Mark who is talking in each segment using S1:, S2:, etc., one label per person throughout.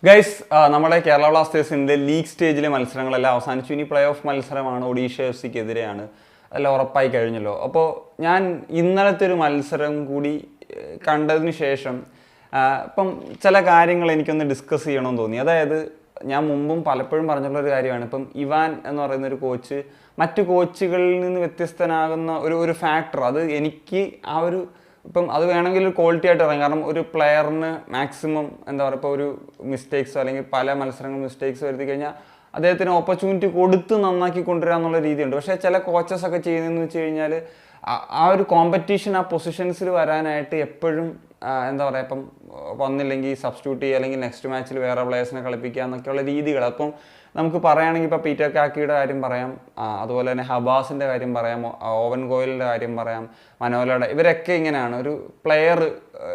S1: Guys നമ്മുടെ കേരള ബ്ലാസ്റ്റേഴ്സിൻ്റെ league സ്റ്റേജിലെ മത്സരങ്ങളെല്ലാം അവസാനിച്ചു. ഇനി പ്ലേ ഓഫ് മത്സരമാണ്, ഒഡീഷ എഫ് സിക്കെതിരെയാണ്. അതെല്ലാം ഉറപ്പായി കഴിഞ്ഞല്ലോ. അപ്പോൾ ഞാൻ ഇന്നലത്തെ ഒരു മത്സരം കൂടി കണ്ടതിന് ശേഷം ഇപ്പം ചില കാര്യങ്ങൾ എനിക്കൊന്ന് ഡിസ്കസ് ചെയ്യണമെന്ന് തോന്നി. അതായത് ഞാൻ മുമ്പും പലപ്പോഴും പറഞ്ഞിട്ടുള്ളൊരു കാര്യമാണ്, ഇപ്പം ഇവാൻ എന്ന് പറയുന്നൊരു കോച്ച് മറ്റു കോച്ചുകളിൽ നിന്ന് വ്യത്യസ്തനാകുന്ന ഒരു ഫാക്ടർ, അത് എനിക്ക് ആ ഒരു ഇപ്പം അത് വേണമെങ്കിൽ ഒരു ക്വാളിറ്റി ആയിട്ട് പറയാം. കാരണം ഒരു പ്ലെയറിന് മാക്സിമം എന്താ പറയുക, ഇപ്പോൾ ഒരു മിസ്റ്റേക്സോ അല്ലെങ്കിൽ പല മത്സരങ്ങൾ മിസ്റ്റേക്സ് വരുത്തി കഴിഞ്ഞാൽ അദ്ദേഹത്തിന് ഓപ്പർച്യൂണിറ്റി കൊടുത്ത് നന്നാക്കി കൊണ്ടുവരിക എന്നുള്ള രീതിയുണ്ട്. പക്ഷേ ചില കോച്ചസ് ഒക്കെ ചെയ്യുന്നതെന്ന് വെച്ച് കഴിഞ്ഞാൽ ആ ഒരു കോമ്പറ്റീഷൻ ആ പൊസിഷൻസിൽ വരാനായിട്ട് എപ്പോഴും എന്താ പറയുക, ഇപ്പം വന്നില്ലെങ്കിൽ സബ്സ്റ്റിറ്റ്യൂട്ട് ചെയ്യുക, അല്ലെങ്കിൽ നെക്സ്റ്റ് മാച്ചിൽ വേറെ പ്ലേയേഴ്സിനെ കളിപ്പിക്കുക എന്നൊക്കെയുള്ള രീതികൾ. അപ്പം നമുക്ക് പറയുകയാണെങ്കിൽ ഇപ്പോൾ പീറ്റർ കാക്കിയുടെ കാര്യം പറയാം, അതുപോലെ തന്നെ ഹബാസിൻ്റെ കാര്യം പറയാം, ഓവൻ ഗോയലിൻ്റെ കാര്യം പറയാം, മനോലയുടെ, ഇവരൊക്കെ ഇങ്ങനെയാണ്. ഒരു പ്ലെയർ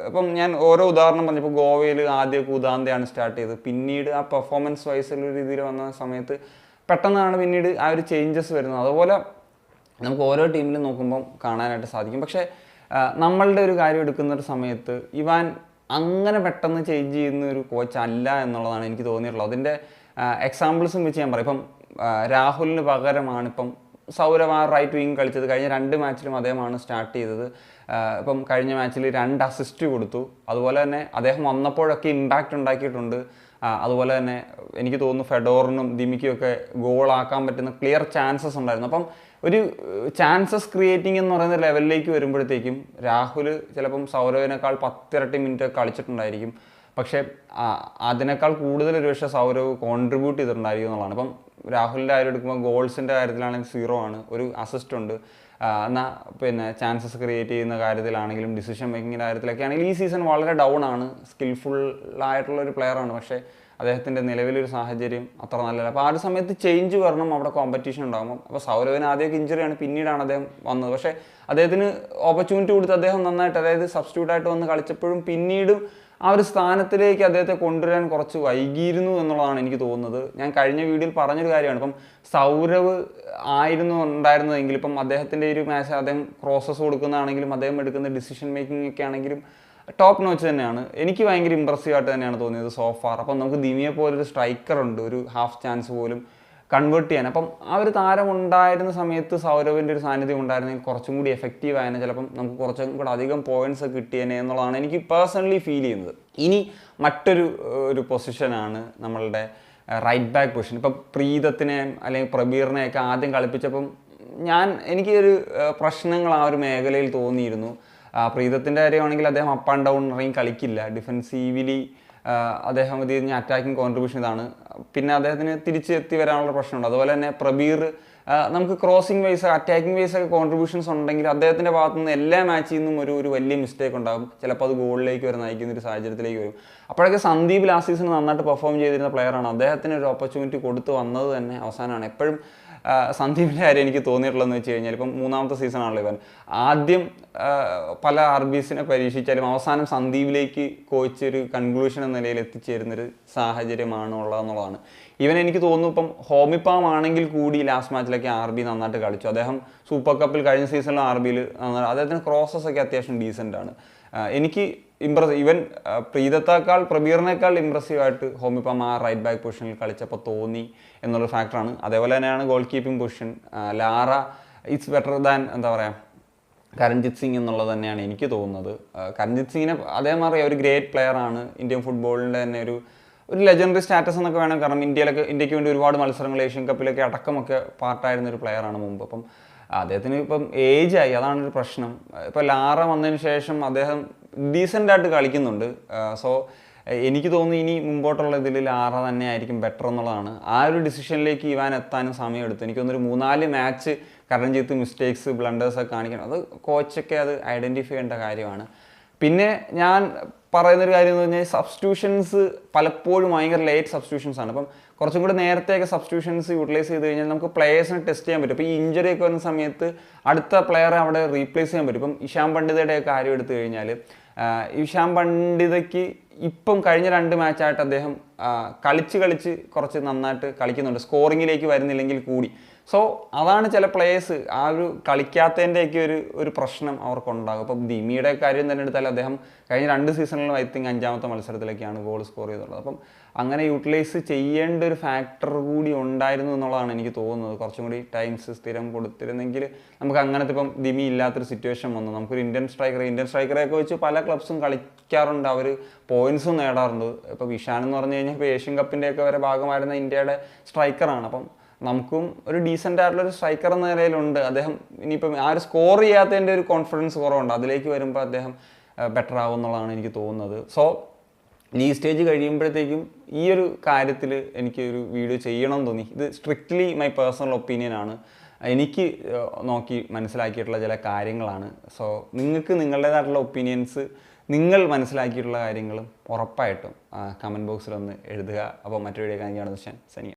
S1: ഇപ്പം ഞാൻ ഓരോ ഉദാഹരണം പറഞ്ഞപ്പോൾ ഗോവയിൽ ആദ്യമൊക്കെ ഉദാന്തയാണ് സ്റ്റാർട്ട് ചെയ്തത്. പിന്നീട് ആ പെർഫോമൻസ് വൈസുള്ള രീതിയിൽ വന്ന സമയത്ത് പെട്ടെന്നാണ് പിന്നീട് ആ ഒരു ചേഞ്ചസ് വരുന്നത്. അതുപോലെ നമുക്ക് ഓരോ ടീമിലും നോക്കുമ്പം കാണാനായിട്ട് സാധിക്കും. പക്ഷേ നമ്മളുടെ ഒരു കാര്യം എടുക്കുന്ന ഒരു സമയത്ത് ഇവാൻ അങ്ങനെ പെട്ടെന്ന് ചേഞ്ച് ചെയ്യുന്ന ഒരു കോച്ച് അല്ല എന്നുള്ളതാണ് എനിക്ക് തോന്നിയിട്ടുള്ളത്. അതിൻ്റെ എക്സാമ്പിൾസും വെച്ച് ഞാൻ പറയും. ഇപ്പം രാഹുലിന് പകരമാണ് ഇപ്പം സൗരവ് ആ റൈറ്റ് വിങ് കളിച്ചത്. കഴിഞ്ഞ 2 മാച്ചിലും അദ്ദേഹമാണ് സ്റ്റാർട്ട് ചെയ്തത്. ഇപ്പം കഴിഞ്ഞ മാച്ചിൽ 2 അസിസ്റ്റ് കൊടുത്തു. അതുപോലെ തന്നെ അദ്ദേഹം വന്നപ്പോഴൊക്കെ ഇമ്പാക്റ്റ് ഉണ്ടാക്കിയിട്ടുണ്ട്. അതുപോലെ തന്നെ എനിക്ക് തോന്നുന്നു ഫെഡോറിനും ദിമിക്കും ഒക്കെ ഗോളാക്കാൻ പറ്റുന്ന ക്ലിയർ ചാൻസസ് ഉണ്ടായിരുന്നു. അപ്പം ഒരു ചാൻസസ് ക്രിയേറ്റിംഗ് എന്ന് പറയുന്ന ലെവലിലേക്ക് വരുമ്പോഴത്തേക്കും രാഹുൽ ചിലപ്പം സൗരവിനേക്കാൾ 10 ഇരട്ടി മിനിറ്റ് കളിച്ചിട്ടുണ്ടായിരിക്കും. പക്ഷേ അതിനേക്കാൾ കൂടുതൽ ഒരു പക്ഷേ സൗരവ് കോൺട്രിബ്യൂട്ട് ചെയ്തിട്ടുണ്ടായിരിക്കും എന്നുള്ളതാണ്. ഇപ്പം രാഹുലിൻ്റെ കാര്യം എടുക്കുമ്പോൾ ഗോൾസിൻ്റെ കാര്യത്തിലാണെങ്കിൽ 0 ആണ്, ഒരു അസിസ്റ്റ് ഉണ്ട്. എന്നാൽ പിന്നെ ചാൻസസ് ക്രിയേറ്റ് ചെയ്യുന്ന കാര്യത്തിലാണെങ്കിലും ഡിസിഷൻ മേക്കിങ്ങിൻ്റെ കാര്യത്തിലൊക്കെ ആണെങ്കിലും ഈ സീസൺ വളരെ ഡൗൺ ആണ്. സ്കിൽഫുള്ളായിട്ടുള്ളൊരു പ്ലെയറാണ്, പക്ഷേ അദ്ദേഹത്തിൻ്റെ നിലവിലൊരു സാഹചര്യം അത്ര നല്ലതല്ല. അപ്പോൾ ആ ഒരു സമയത്ത് ചേഞ്ച് വരണം, അവിടെ കോമ്പറ്റീഷൻ ഉണ്ടാകുമ്പോൾ. അപ്പോൾ സൗരവിന് ആദ്യമൊക്കെ ഇഞ്ചുറിയാണ്, പിന്നീടാണ് അദ്ദേഹം വന്നത്. പക്ഷേ അദ്ദേഹത്തിന് ഓപ്പർച്യൂണിറ്റി കൊടുത്ത് അദ്ദേഹം നന്നായിട്ട്, അതായത് സബ്സ്റ്റിറ്റ്യൂട്ടായിട്ട് വന്ന് കളിച്ചപ്പോഴും പിന്നീടും ആ ഒരു സ്ഥാനത്തിലേക്ക് അദ്ദേഹത്തെ കൊണ്ടുവരാൻ കുറച്ച് വൈകിയിരുന്നു എന്നുള്ളതാണ് എനിക്ക് തോന്നുന്നത്. ഞാൻ കഴിഞ്ഞ വീഡിയോയിൽ പറഞ്ഞൊരു കാര്യമാണ്. ഇപ്പം സൗരവ് ഉണ്ടായിരുന്നതെങ്കിൽ ഇപ്പം അദ്ദേഹത്തിൻ്റെ ഒരു മാച്ച് അദ്ദേഹം ക്രോസസ് കൊടുക്കുന്നതാണെങ്കിലും അദ്ദേഹം എടുക്കുന്ന ഡിസിഷൻ മേക്കിംഗ് ഒക്കെ ആണെങ്കിലും ടോപ്പ് നോച്ച് തന്നെയാണ്. എനിക്ക് ഭയങ്കര ഇമ്പ്രസീവ് ആയിട്ട് തന്നെയാണ് തോന്നിയത് സോഫാർ. അപ്പം നമുക്ക് ദിമിയെ പോലൊരു സ്ട്രൈക്കറുണ്ട്, ഒരു ഹാഫ് ചാൻസ് പോലും കൺവേർട്ട് ചെയ്യാൻ. അപ്പം ആ ഒരു താരം ഉണ്ടായിരുന്ന സമയത്ത് സൗരവിൻ്റെ ഒരു സാന്നിധ്യം ഉണ്ടായിരുന്നെങ്കിൽ കുറച്ചും കൂടി എഫക്റ്റീവ് ആയതിനെ, ചിലപ്പം നമുക്ക് കുറച്ചും കൂടെ അധികം പോയിന്റ്സ് കിട്ടിയേനെ എന്നുള്ളതാണ് എനിക്ക് പേഴ്സണലി ഫീൽ ചെയ്യുന്നത്. ഇനി മറ്റൊരു പൊസിഷനാണ് നമ്മളുടെ റൈറ്റ് ബാക്ക് പൊസിഷൻ. ഇപ്പം പ്രീതത്തിനെ അല്ലെങ്കിൽ പ്രബീറിനെയൊക്കെ ആദ്യം കളിപ്പിച്ചപ്പം എനിക്കൊരു പ്രശ്നങ്ങൾ ആ ഒരു മേഖലയിൽ തോന്നിയിരുന്നു. പ്രീതത്തിൻ്റെ കാര്യമാണെങ്കിൽ അദ്ദേഹം അപ്പ് ആൻഡ് ഡൗൺ ഇറങ്ങി കളിക്കില്ല. ഡിഫെൻസീവ്ലി അദ്ദേഹം ഇത് കഴിഞ്ഞ അറ്റാക്കിംഗ് കോൺട്രിബ്യൂഷൻ ഇതാണ്. പിന്നെ അദ്ദേഹത്തിന് തിരിച്ചെത്തി വരാനുള്ള പ്രശ്നമുണ്ട്. അതുപോലെ തന്നെ പ്രബീർ നമുക്ക് ക്രോസിംഗ് വൈസ് അറ്റാക്കിംഗ് വൈസ് ഒക്കെ കോൺട്രിബ്യൂഷൻസ് ഉണ്ടെങ്കിൽ അദ്ദേഹത്തിൻ്റെ ഭാഗത്തു നിന്ന് എല്ലാ മാച്ചിൽ നിന്നും ഒരു വലിയ മിസ്റ്റേക്ക് ഉണ്ടാകും. ചിലപ്പോൾ അത് ഗോളിലേക്ക് വരെ നയിക്കുന്ന ഒരു സാഹചര്യത്തിലേക്ക് വരും. അപ്പോഴൊക്കെ സന്ദീപ് ലാസ്റ്റ് സീസൺ നന്നായിട്ട് പെർഫോം ചെയ്തിരുന്ന പ്ലെയറാണ്. അദ്ദേഹത്തിന് ഒരു ഓപ്പർച്യൂണിറ്റി കൊടുത്ത് വന്നത് തന്നെ അവസാനമാണ്. എപ്പോഴും സന്ദീപിൻ്റെ കാര്യം എനിക്ക് തോന്നിയിട്ടുള്ളതെന്ന് വെച്ച് കഴിഞ്ഞാൽ ഇപ്പം 3ാമത്തെ സീസണാണല്ലോ ഇവൻ. ആദ്യം പല RBCനെ പരീക്ഷിച്ചാലും അവസാനം സന്ദീപിലേക്ക് കോച്ച് ഒരു കൺക്ലൂഷൻ എന്ന നിലയിൽ എത്തിച്ചേരുന്നൊരു സാഹചര്യമാണ് ഉള്ളതെന്നുള്ളതാണ്. എനിക്ക് തോന്നുന്നു ഇപ്പം ഹോമിപ്പാം ആണെങ്കിൽ കൂടി ലാസ്റ്റ് മാച്ചിലൊക്കെ RB നന്നായിട്ട് കളിച്ചു. അദ്ദേഹം സൂപ്പർ കപ്പിൽ കഴിഞ്ഞ സീസണിലും RBയിൽ അദ്ദേഹത്തിന് ക്രോസസ് ഒക്കെ അത്യാവശ്യം ഡീസൻ്റ് ആണ്. എനിക്ക് ഈവൻ പ്രീതത്തേക്കാൾ പ്രബീറിനേക്കാൾ ഇമ്പ്രസീവായിട്ട് ഹോമിപ്പം ആ റൈറ്റ് ബാക്ക് പൊസിഷനിൽ കളിച്ചപ്പോൾ തോന്നി എന്നുള്ളൊരു ഫാക്ടറാണ്. അതേപോലെ തന്നെയാണ് goal keeping position. Lara it's better than എന്താ പറയുക കരൺജിത്ത് സിംഗ് എന്നുള്ളത് തന്നെയാണ് എനിക്ക് തോന്നുന്നത്. കരൺജിത്ത് സിംഗിനെ അദ്ദേഹം അറിയാം, ഒരു ഗ്രേറ്റ് പ്ലെയറാണ്. ഇന്ത്യൻ ഫുട്ബോളിൻ്റെ തന്നെ ഒരു ലെജൻഡറി സ്റ്റാറ്റസ് എന്നൊക്കെ വേണം. കാരണം ഇന്ത്യക്ക് വേണ്ടി ഒരുപാട് മത്സരങ്ങൾ ഏഷ്യൻ കപ്പിലൊക്കെ അടക്കമൊക്കെ പാർട്ടായിരുന്നൊരു പ്ലെയറാണ് മുമ്പ്. അപ്പം അദ്ദേഹത്തിന് ഇപ്പം ഏജായി, അതാണൊരു പ്രശ്നം. ഇപ്പോൾ ലാറ വന്നതിന് ശേഷം അദ്ദേഹം ഡീസൻ്റായിട്ട് കളിക്കുന്നുണ്ട്. സോ എനിക്ക് തോന്നുന്നു ഇനി മുമ്പോട്ടുള്ള ഇതിൽ ലാറ തന്നെ ആയിരിക്കും ബെറ്റർ എന്നുള്ളതാണ്. ആ ഒരു ഡിസിഷനിലേക്ക് ഇവാൻ എത്താനും സമയമെടുത്തു. എനിക്ക് തോന്നുന്നൊരു 3-4 മാച്ച് കരൺജിത്ത് മിസ്റ്റേക്സ് ബ്ലണ്ടേഴ്സൊക്കെ കാണിക്കണം. അത് കോച്ചൊക്കെ അത് ഐഡൻറ്റിഫൈ ചെയ്യേണ്ട കാര്യമാണ്. പിന്നെ ഞാൻ പറയുന്നൊരു കാര്യം എന്ന് പറഞ്ഞാൽ സബ്സ്റ്റിറ്റ്യൂഷൻസ് പലപ്പോഴും ഭയങ്കര ലേറ്റ് സബ്സ്റ്റിറ്റ്യൂഷൻസ് ആണ്. അപ്പം കുറച്ചും കൂടി നേരത്തെയൊക്കെ സബ്സ്റ്റിറ്റ്യൂഷൻസ് യൂട്ടിലൈസ് ചെയ്ത് കഴിഞ്ഞാൽ നമുക്ക് പ്ലേയേഴ്സിനെ ടെസ്റ്റ് ചെയ്യാൻ പറ്റും. ഇപ്പോൾ ഈ ഇഞ്ചറി ഒക്കെ വരുന്ന സമയത്ത് അടുത്ത പ്ലെയറെ അവിടെ റീപ്ലേസ് ചെയ്യാൻ പറ്റും. ഇപ്പം ഇഷാൻ പണ്ഡിതയുടെ കാര്യം എടുത്തു കഴിഞ്ഞാൽ ഇഷാൻ പണ്ഡിതയ്ക്ക് ഇപ്പം കഴിഞ്ഞ 2 മാച്ചായിട്ട് അദ്ദേഹം കളിച്ച് കുറച്ച് നന്നായിട്ട് കളിക്കുന്നുണ്ട്, സ്കോറിങ്ങിലേക്ക് വരുന്നില്ലെങ്കിൽ കൂടി. സോ അതാണ് ചില പ്ലേയേഴ്സ് ആ ഒരു കളിക്കാത്തതിൻ്റെയൊക്കെ ഒരു പ്രശ്നം അവർക്കുണ്ടാകും. അപ്പം ദിമിയുടെ കാര്യം തന്നെ എടുത്താൽ അദ്ദേഹം കഴിഞ്ഞ 2 സീസണിലും ഐ തിങ്ക് 5ാമത്തെ മത്സരത്തിലൊക്കെയാണ് ഗോൾ സ്കോർ ചെയ്തിട്ടുള്ളത്. അപ്പം അങ്ങനെ യൂട്ടിലൈസ് ചെയ്യേണ്ട ഒരു ഫാക്ടർ കൂടി ഉണ്ടായിരുന്നു എന്നുള്ളതാണ് എനിക്ക് തോന്നുന്നത്. കുറച്ചും കൂടി ടൈംസ് സ്ഥിരം കൊടുത്തിരുന്നെങ്കിൽ നമുക്ക് അങ്ങനത്തെ ഇപ്പം ദിമി ഇല്ലാത്തൊരു സിറ്റുവേഷൻ വന്നു. നമുക്കൊരു ഇന്ത്യൻ സ്ട്രൈക്കറെയൊക്കെ വെച്ച് പല ക്ലബ്സും കളിക്കാറുണ്ട്, അവർ പോയിന്റ്സും നേടാറുണ്ട്. ഇപ്പോൾ വിഷാൻ എന്ന് പറഞ്ഞു കഴിഞ്ഞാൽ ഇപ്പോൾ ഏഷ്യൻ കപ്പിൻ്റെയൊക്കെ വരെ ഭാഗമായിരുന്ന ഇന്ത്യയുടെ സ്ട്രൈക്കറാണ്. അപ്പം നമുക്കും ഒരു ഡീസൻ്റ് ആയിട്ടുള്ളൊരു സ്ട്രൈക്കർ എന്ന നിലയിലുണ്ട് അദ്ദേഹം. ഇനിയിപ്പം ആ ഒരു സ്കോർ ചെയ്യാത്തതിൻ്റെ ഒരു കോൺഫിഡൻസ് കുറവുണ്ട്, അതിലേക്ക് വരുമ്പോൾ അദ്ദേഹം ബെറ്റർ ആവും എന്നുള്ളതാണ് എനിക്ക് തോന്നുന്നത്. സോ ലീഗ് സ്റ്റേജ് കഴിയുമ്പോഴത്തേക്കും ഈ ഒരു കാര്യത്തിൽ എനിക്കൊരു വീഡിയോ ചെയ്യണമെന്ന് തോന്നി. ഇത് സ്ട്രിക്റ്റ്ലി മൈ പേഴ്സണൽ ഒപ്പീനിയനാണ്, എനിക്ക് നോക്കി മനസ്സിലാക്കിയിട്ടുള്ള ചില കാര്യങ്ങളാണ്. സോ നിങ്ങൾക്ക് നിങ്ങളുടേതായിട്ടുള്ള ഒപ്പീനിയൻസ്, നിങ്ങൾ മനസ്സിലാക്കിയിട്ടുള്ള കാര്യങ്ങളും ഉറപ്പായിട്ടും കമൻറ്റ് ബോക്സിലൊന്ന് എഴുതുക. അപ്പോൾ മറ്റൊരു വീഡിയോ കാണിക്കുകയാണെന്ന് വെച്ചാൽ സനിയ.